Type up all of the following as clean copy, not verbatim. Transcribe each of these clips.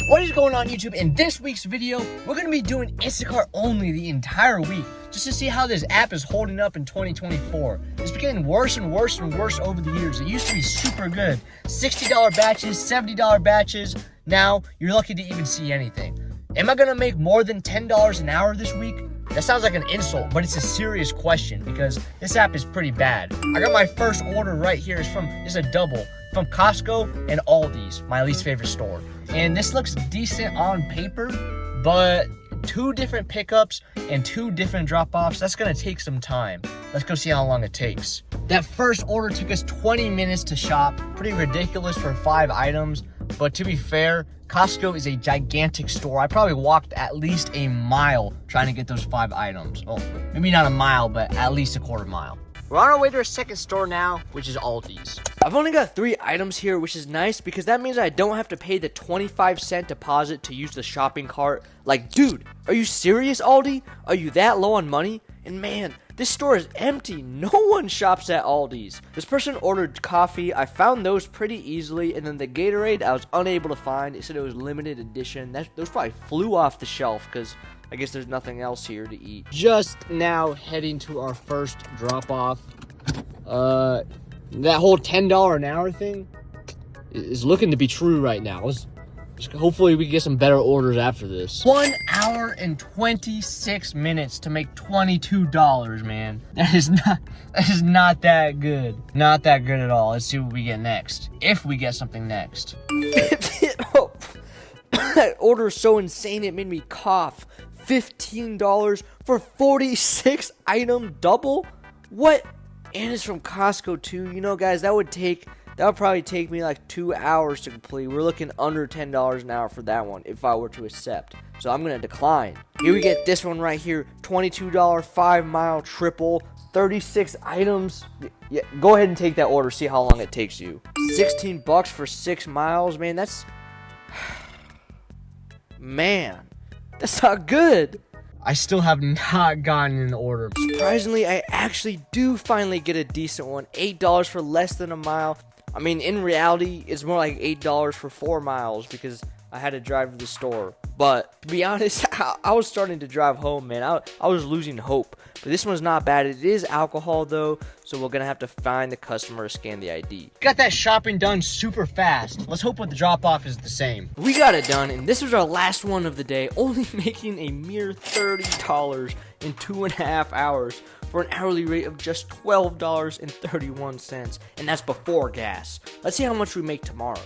What is going on, YouTube? In this week's video, we're going to be doing Instacart only the entire week, just to see how this app is holding up in 2024. It's been getting worse and worse and worse over the years. It used to be super good. $60 batches, $70 batches. Now, you're lucky to even see anything. Am I going to make more than $10 an hour this week? That sounds like an insult, but it's a serious question because this app is pretty bad. I got my first order right here. It's a double from Costco and Aldi's, my least favorite store. And this looks decent on paper, but 2 different pickups and 2 different drop-offs, that's gonna take some time. Let's go see how long it takes. That first order took us 20 minutes to shop. Pretty ridiculous for 5 items, but to be fair, Costco is a gigantic store. I probably walked at least a mile trying to get those 5 items. Well, maybe not a mile, but at least a quarter mile. We're on our way to our second store now, which is Aldi's. I've only got 3 items here, which is nice because that means I don't have to pay the 25-cent deposit to use the shopping cart. Like, dude, are you serious, Aldi? Are you that low on money? And man, this store is empty. No one shops at Aldi's. This person ordered coffee. I found those pretty easily, and then the Gatorade I was unable to find. It said it was limited edition. Those probably flew off the shelf because I guess there's nothing else here to eat. Just now heading to our first drop-off. That whole $10 an hour thing is looking to be true right now. Hopefully we can get some better orders after this. 1 hour and 26 minutes to make $22, man. That is not that good. Not that good at all. Let's see what we get next. If we get something next. Oh, that order is so insane it made me cough. $15 for 46 item double? What? And it's from Costco too. You know, guys, that would probably take me like 2 hours to complete. We're looking under $10 an hour for that one if I were to accept. So I'm gonna decline. Here we get this one right here. $22 5-mile triple. 36 items. Yeah, go ahead and take that order. See how long it takes you. $16 for 6 miles, man. Man, that's not good. I still have not gotten an order. Surprisingly, I actually do finally get a decent one. $8 for less than a mile. I mean, in reality, it's more like $8 for 4 miles because I had to drive to the store. But to be honest, I was starting to drive home, man. I was losing hope. But this one's not bad. It is alcohol, though, so we're going to have to find the customer to scan the ID. Got that shopping done super fast. Let's hope what the drop-off is the same. We got it done, and this was our last one of the day, only making a mere $30 in 2.5 hours for an hourly rate of just $12.31, and that's before gas. Let's see how much we make tomorrow.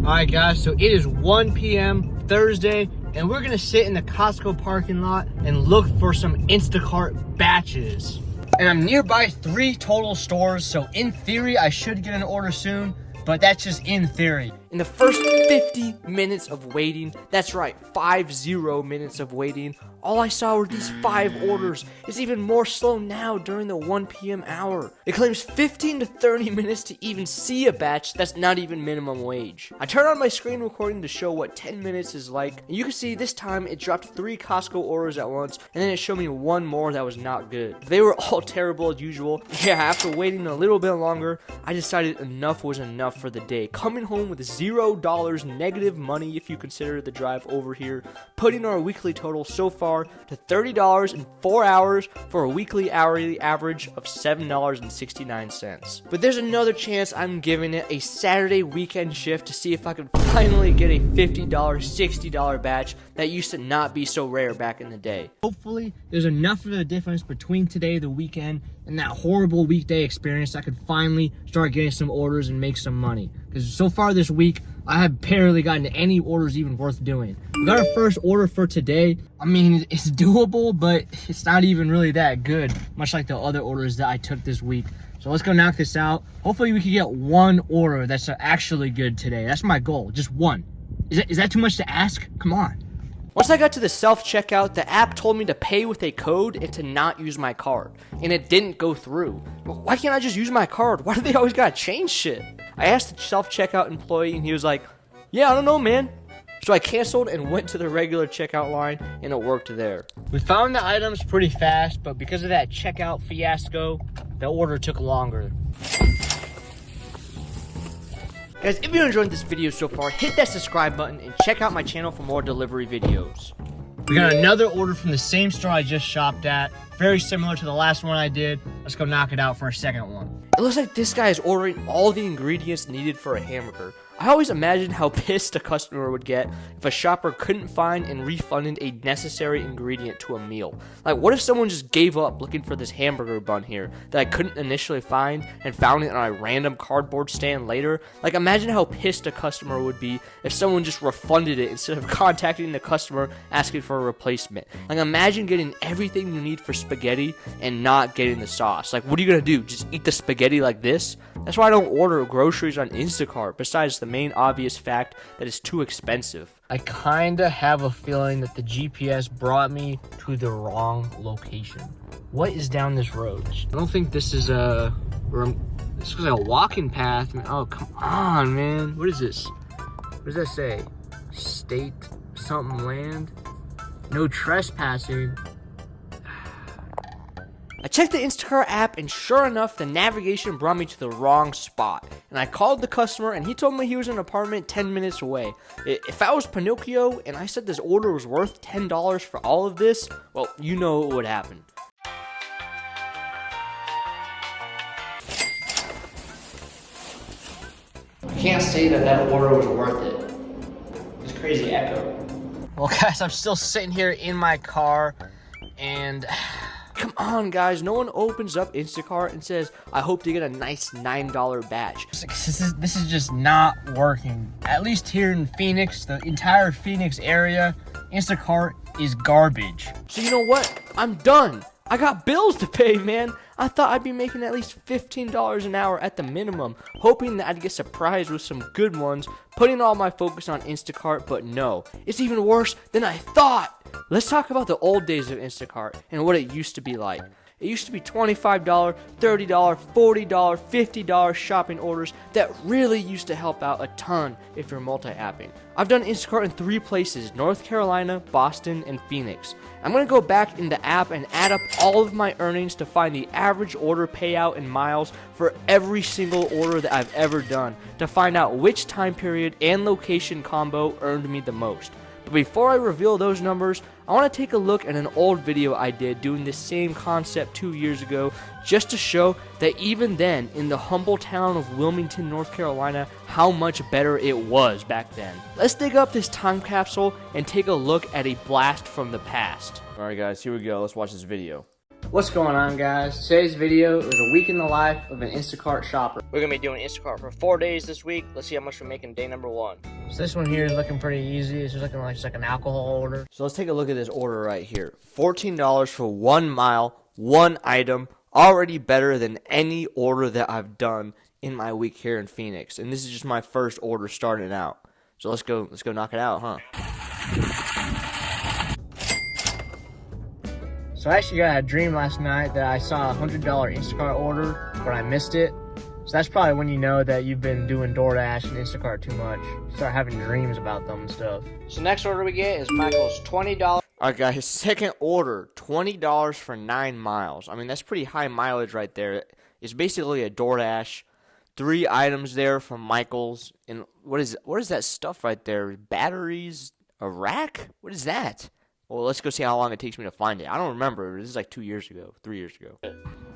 Alright guys, so it is 1 p.m. Thursday, and we're gonna sit in the Costco parking lot and look for some Instacart batches. And I'm nearby 3 total stores, so in theory I should get an order soon, but that's just in theory. In the first 50 minutes of waiting, that's right, 50 minutes of waiting, all I saw were these 5 orders. It's even more slow now during the 1 p.m. hour. It claims 15 to 30 minutes to even see a batch that's not even minimum wage. I turned on my screen recording to show what 10 minutes is like, and you can see this time it dropped 3 Costco orders at once, and then it showed me 1 more that was not good. They were all terrible as usual. Yeah, after waiting a little bit longer, I decided enough was enough for the day. Coming home with $0 negative money if you consider the drive over here, putting our weekly total so far to $30 in 4 hours for a weekly hourly average of $7.69. But there's another chance I'm giving it a Saturday weekend shift to see if I can finally get a $50, $60 batch that used to not be so rare back in the day. Hopefully, there's enough of a difference between today, the weekend, and that horrible weekday experience. I could finally start getting some orders and make some money. Because so far this week, I have barely gotten any orders even worth doing. We got our first order for today. I mean, it's doable, but it's not even really that good, much like the other orders that I took this week. So let's go knock this out. Hopefully we can get 1 order that's actually good today. That's my goal, just 1. Is that too much to ask? Come on. Once I got to the self-checkout, the app told me to pay with a code and to not use my card. And it didn't go through. Why can't I just use my card? Why do they always gotta change shit? I asked the self-checkout employee and he was like, yeah, I don't know, man. So I canceled and went to the regular checkout line and it worked there. We found the items pretty fast, but because of that checkout fiasco, the order took longer. Guys, if you're enjoying this video so far, hit that subscribe button and check out my channel for more delivery videos. We got another order from the same store I just shopped at. Very similar to the last one I did. Let's go knock it out for a second one. It looks like this guy is ordering all the ingredients needed for a hamburger. I always imagined how pissed a customer would get if a shopper couldn't find and refunded a necessary ingredient to a meal. Like, what if someone just gave up looking for this hamburger bun here that I couldn't initially find and found it on a random cardboard stand later? Like, imagine how pissed a customer would be if someone just refunded it instead of contacting the customer asking for a replacement. Like, imagine getting everything you need for spaghetti and not getting the sauce. Like, what are you gonna do? Just eat the spaghetti like this? That's why I don't order groceries on Instacart, besides the main obvious fact that it's too expensive. I kinda have a feeling that the GPS brought me to the wrong location. What is down this road? I don't think this is this is like a walking path. Oh, come on, man. What is this? What does that say? State something land? No trespassing. I checked the Instacart app, and sure enough, the navigation brought me to the wrong spot. And I called the customer, and he told me he was in an apartment 10 minutes away. If I was Pinocchio, and I said this order was worth $10 for all of this, well, you know what would happen. I can't say that order was worth it. It's crazy echo. Well, guys, I'm still sitting here in my car, and Come on, guys. No one opens up Instacart and says, I hope to get a nice $9 batch. this is just not working. At least here in Phoenix, the entire Phoenix area, Instacart is garbage. So you know what? I'm done. I got bills to pay, man. I thought I'd be making at least $15 an hour at the minimum, hoping that I'd get surprised with some good ones, putting all my focus on Instacart, but no. It's even worse than I thought. Let's talk about the old days of Instacart and what it used to be like. It used to be $25, $30, $40, $50 shopping orders that really used to help out a ton if you're multi-apping. I've done Instacart in 3 places, North Carolina, Boston, and Phoenix. I'm going to go back in the app and add up all of my earnings to find the average order payout in miles for every single order that I've ever done to find out which time period and location combo earned me the most. But before I reveal those numbers, I want to take a look at an old video I did doing the same concept 2 years ago, just to show that even then, in the humble town of Wilmington, North Carolina, how much better it was back then. Let's dig up this time capsule and take a look at a blast from the past. Alright guys, here we go. Let's watch this video. What's going on, guys? Today's video is a week in the life of an Instacart shopper. We're going to be doing Instacart for 4 days this week. Let's see how much we're making day number 1. So this one here is looking pretty easy. It's just looking like just like an alcohol order. So let's take a look at this order right here. $14 for 1 mile, 1 item. Already better than any order that I've done in my week here in Phoenix. And this is just my first order starting out. So let's go knock it out, huh? So I actually got a dream last night that I saw a $100 Instacart order, but I missed it. So that's probably when you know that you've been doing DoorDash and Instacart too much. You start having dreams about them and stuff. So next order we get is Michael's $20. Alright guys, second order, $20 for 9 miles. I mean, that's pretty high mileage right there. It's basically a DoorDash. 3 items there from Michael's. And what is that stuff right there? Batteries? A rack? What is that? Well, let's go see how long it takes me to find it. I don't remember. This is like 2 years ago, 3 years ago.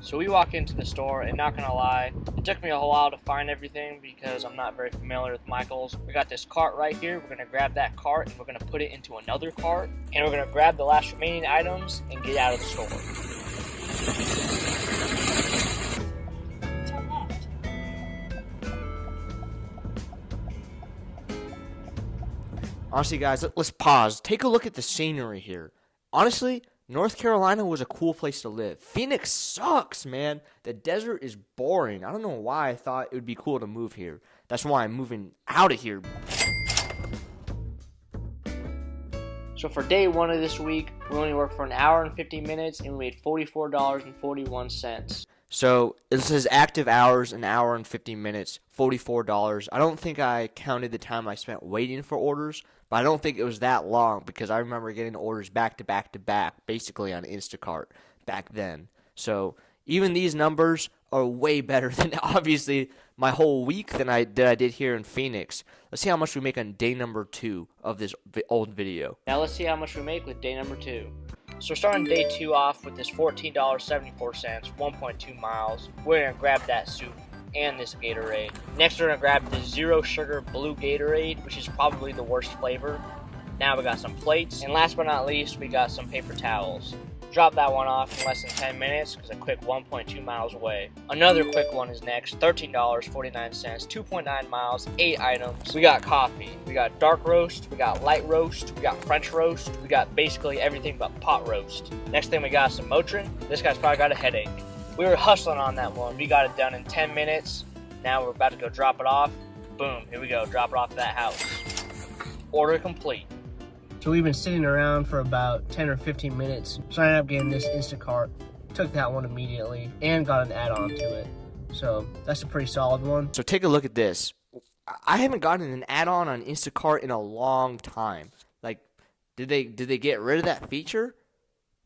So we walk into the store, and not gonna lie, it took me a whole while to find everything because I'm not very familiar with Michael's. We got this cart right here. We're gonna grab that cart, and we're gonna put it into another cart, and we're gonna grab the last remaining items and get out of the store. Honestly, guys, let's pause. Take a look at the scenery here. Honestly, North Carolina was a cool place to live. Phoenix sucks, man. The desert is boring. I don't know why I thought it would be cool to move here. That's why I'm moving out of here. So for day 1 of this week, we only worked for an hour and 50 minutes, and we made $44.41. So it says active hours, an hour and 50 minutes, $44. I don't think I counted the time I spent waiting for orders, but I don't think it was that long because I remember getting orders back to back to back, basically on Instacart back then. So even these numbers are way better than obviously my whole week than I did here in Phoenix. Let's see how much we make on day number 2 of this old video. Now let's see how much we make with day number 2. So we're starting day 2 off with this $14.74, 1.2 miles. We're going to grab that soup and this Gatorade. Next we're going to grab the zero sugar blue Gatorade, which is probably the worst flavor. Now we got some plates, and last but not least, we got some paper towels. Drop that one off in less than 10 minutes because a quick 1.2 miles away. Another quick one is next, $13.49, 2.9 miles, 8 items. We got coffee, we got dark roast, we got light roast, we got French roast, we got basically everything but pot roast. Next thing we got some Motrin. This guy's probably got a headache. We were hustling on that one. We got it done in 10 minutes. Now we're about to go drop it off. Boom, here we go, drop it off at that house. Order complete. So we've been sitting around for about 10 or 15 minutes. So I ended up getting this Instacart. Took that one immediately and got an add-on to it. So that's a pretty solid one. So take a look at this. I haven't gotten an add-on on Instacart in a long time. Like, did they get rid of that feature?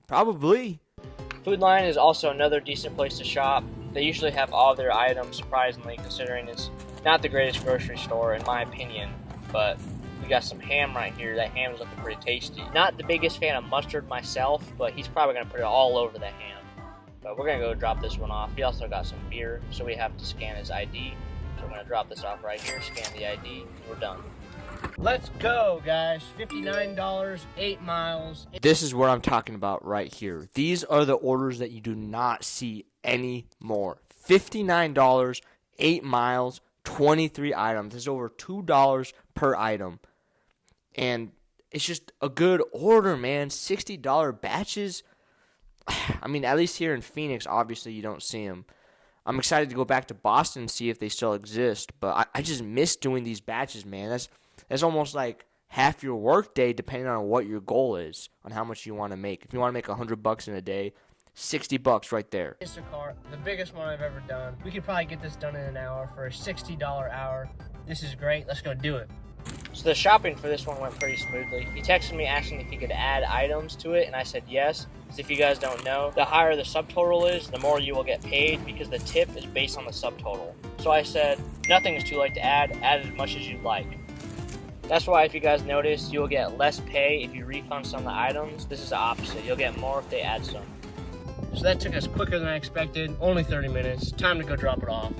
Probably. Food Lion is also another decent place to shop. They usually have all of their items, surprisingly, considering it's not the greatest grocery store in my opinion, but we got some ham right here. That ham is looking pretty tasty. Not the biggest fan of mustard myself, but he's probably going to put it all over the ham. But we're going to go drop this one off. He also got some beer, so we have to scan his ID. So we're going to drop this off right here, scan the ID, and we're done. Let's go, guys. $59, 8 miles. This is what I'm talking about right here. These are the orders that you do not see anymore. $59, 8 miles, 23 items. That's over $2 per item. And it's just a good order, man. $60 batches. I mean, at least here in Phoenix, obviously you don't see them. I'm excited to go back to Boston and see if they still exist. But I just miss doing these batches, man. That's almost like half your work day, depending on what your goal is, on how much you want to make. If you want to make $100 in a day, $60 right there. Instacart, the biggest one I've ever done. We could probably get this done in an hour for a $60 hour. This is great. Let's go do it. So the shopping for this one went pretty smoothly. He texted me asking if he could add items to it, and I said yes. Because if you guys don't know, the higher the subtotal is, the more you will get paid because the tip is based on the subtotal. So I said, nothing is too late to add as much as you'd like. That's why if you guys notice, you'll get less pay if you refund some of the items. This is the opposite. You'll get more if they add some. So that took us quicker than I expected. Only 30 minutes. Time to go drop it off.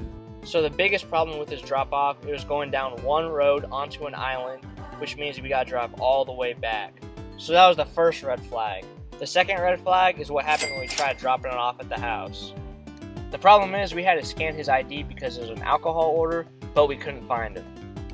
So the biggest problem with this drop off, it was going down one road onto an island, which means we got to drive all the way back. So that was the first red flag. The second red flag is what happened when we tried dropping it off at the house. The problem is we had to scan his ID because it was an alcohol order, but we couldn't find him.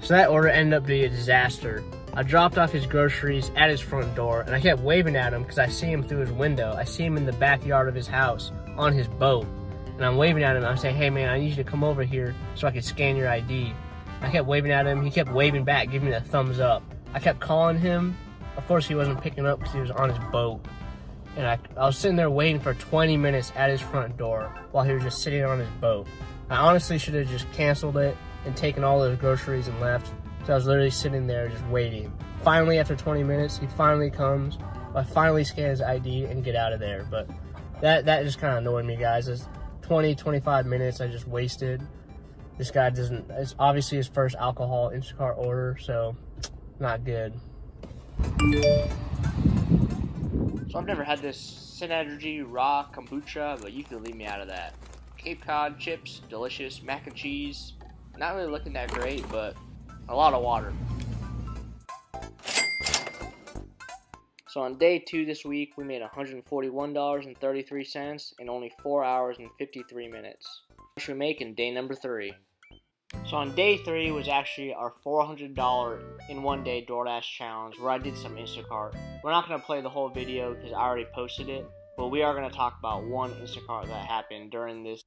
So that order ended up being a disaster. I dropped off his groceries at his front door, and I kept waving at him because I see him through his window. I see him in the backyard of his house on his boat. And I'm waving at him. I'm saying, hey man, I need you to come over here so I can scan your ID. I kept waving at him. He kept waving back, giving me the thumbs up. I kept calling him. Of course, he wasn't picking up because he was on his boat. And I was sitting there waiting for 20 minutes at his front door while he was just sitting on his boat. I honestly should have just canceled it and taken all those groceries and left. So I was literally sitting there just waiting. Finally, after 20 minutes, he finally comes. I finally scan his ID and get out of there. But that just kind of annoyed me, guys. It's 20-25 minutes I just wasted. This guy doesn't, it's obviously his first alcohol Instacart order, so not good. So I've never had this Synergy raw kombucha, but you can leave me out of that. Cape Cod chips, delicious. Mac and cheese, not really looking that great, but a lot of water. So on day 2 this week, we made $141.33 in only 4 hours and 53 minutes. What should we make in day number 3? So on day 3 was actually our $400 in one day DoorDash challenge where I did some Instacart. We're not going to play the whole video because I already posted it, but we are going to talk about one Instacart that happened during this.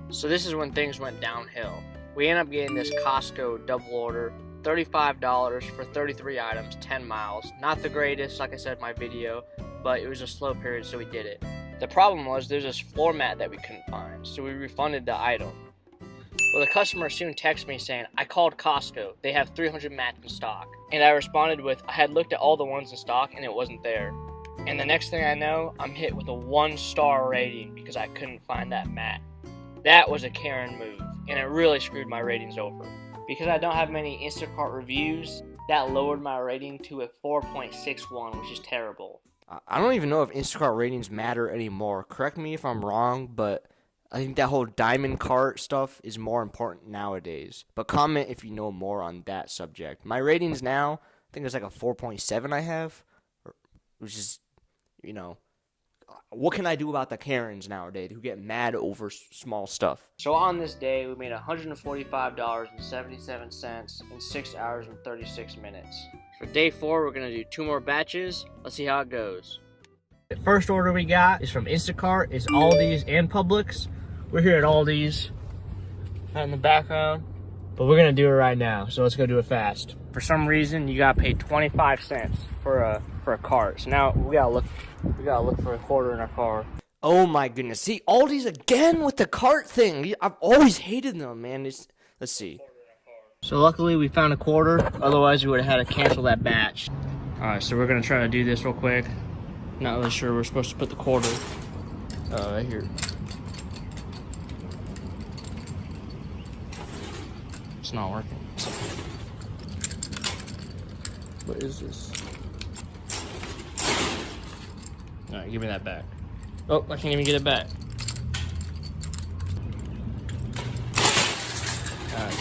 So this is when things went downhill. We ended up getting this Costco double order, $35 for 33 items, 10 miles. Not the greatest, like I said in my video, but it was a slow period, so we did it. The problem was there's this floor mat that we couldn't find, so we refunded the item. Well, the customer soon texted me saying, I called Costco, they have 300 mats in stock. And I responded with, I had looked at all the ones in stock and it wasn't there. And the next thing I know, I'm hit with a 1-star rating because I couldn't find that mat. That was a Karen move. and it really screwed my ratings over. Because I don't have many Instacart reviews, that lowered my rating to a 4.61, which is terrible. I don't even know if Instacart ratings matter anymore. Correct me if I'm wrong, but I think that whole diamond cart stuff is more important nowadays. But comment if you know more on that subject. My ratings now, I think it's like a 4.7 I have, which is, you know, what can I do about the Karens nowadays who get mad over small stuff? So on this day, we made $145.77 in 6 hours and 36 minutes. For day 4, we're going to do 2 more batches. Let's see how it goes. The first order we got is from Instacart. It's Aldi's and Publix. We're here at Aldi's, out in the background, but we're gonna do it right now. So let's go do it fast. For some reason, you gotta pay 25 cents for a cart. So now we gotta look for a quarter in our car. Oh my goodness! See, Aldi's again with the cart thing. I've always hated them, man. Let's see. So luckily we found a quarter. Otherwise, we would have had to cancel that batch. All right, so we're gonna try to do this real quick. Not really sure we're supposed to put the quarter right here. It's not working. What is this? All right, give me that back. Oh, I can't even get it back. All right.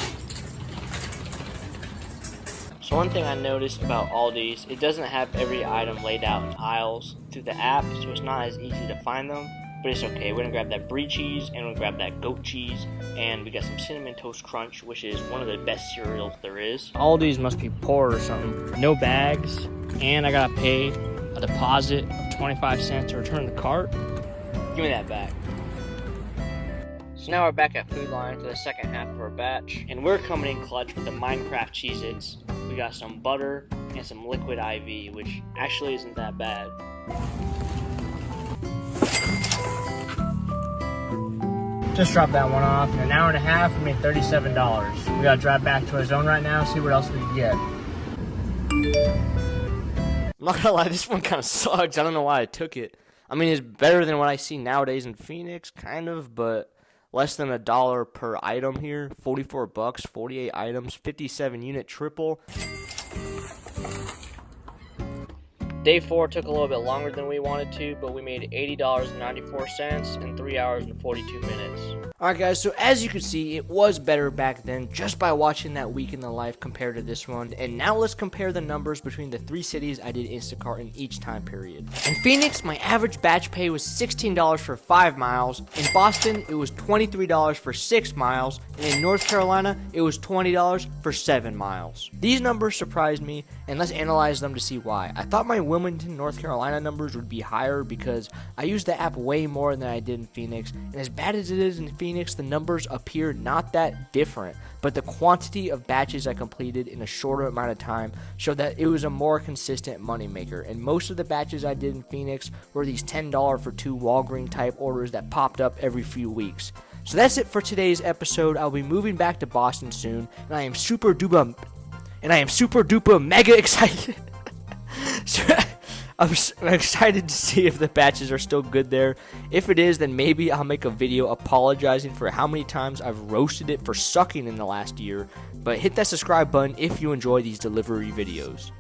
So one thing I noticed about Aldi's, it doesn't have every item laid out in aisles through the app, so it's not as easy to find them. But it's okay. We're gonna grab that brie cheese, and we're gonna grab that goat cheese, and we got some cinnamon toast crunch, which is one of the best cereals there is. Aldi's must be poor or something. No bags, and I gotta pay a deposit of 25 cents to return the cart. Give me that back. So now we're back at Food Line for the second half of our batch, and we're coming in clutch with the Minecraft Cheez-Its. We got some butter and some liquid IV, which actually isn't that bad. Just dropped that one off. In an hour and a half, we made $37. We gotta drive back to our zone right now, see what else we can get. I'm not gonna lie, this one kind of sucks. I don't know why I took it. I mean, it's better than what I see nowadays in Phoenix, kind of, but less than $1 per item here. 44 bucks, 48 items, 57 unit triple. Day 4 took a little bit longer than we wanted to, but we made $80.94 in 3 hours and 42 minutes. Alright guys, so as you can see, it was better back then just by watching that week in the life compared to this one. And now let's compare the numbers between the 3 cities I did Instacart in each time period. In Phoenix, my average batch pay was $16 for 5 miles. In Boston, it was $23 for 6 miles. And in North Carolina, it was $20 for 7 miles. These numbers surprised me, and let's analyze them to see why. I thought my Wilmington, North Carolina numbers would be higher because I used the app way more than I did in Phoenix. And as bad as it is in Phoenix, the numbers appear not that different, but the quantity of batches I completed in a shorter amount of time showed that it was a more consistent moneymaker. And most of the batches I did in Phoenix were these $10 for 2 Walgreens type orders that popped up every few weeks. So that's it for today's episode. I'll be moving back to Boston soon, and I am super duper mega excited. I'm excited to see if the batches are still good there. If it is, then maybe I'll make a video apologizing for how many times I've roasted it for sucking in the last year. But hit that subscribe button if you enjoy these delivery videos.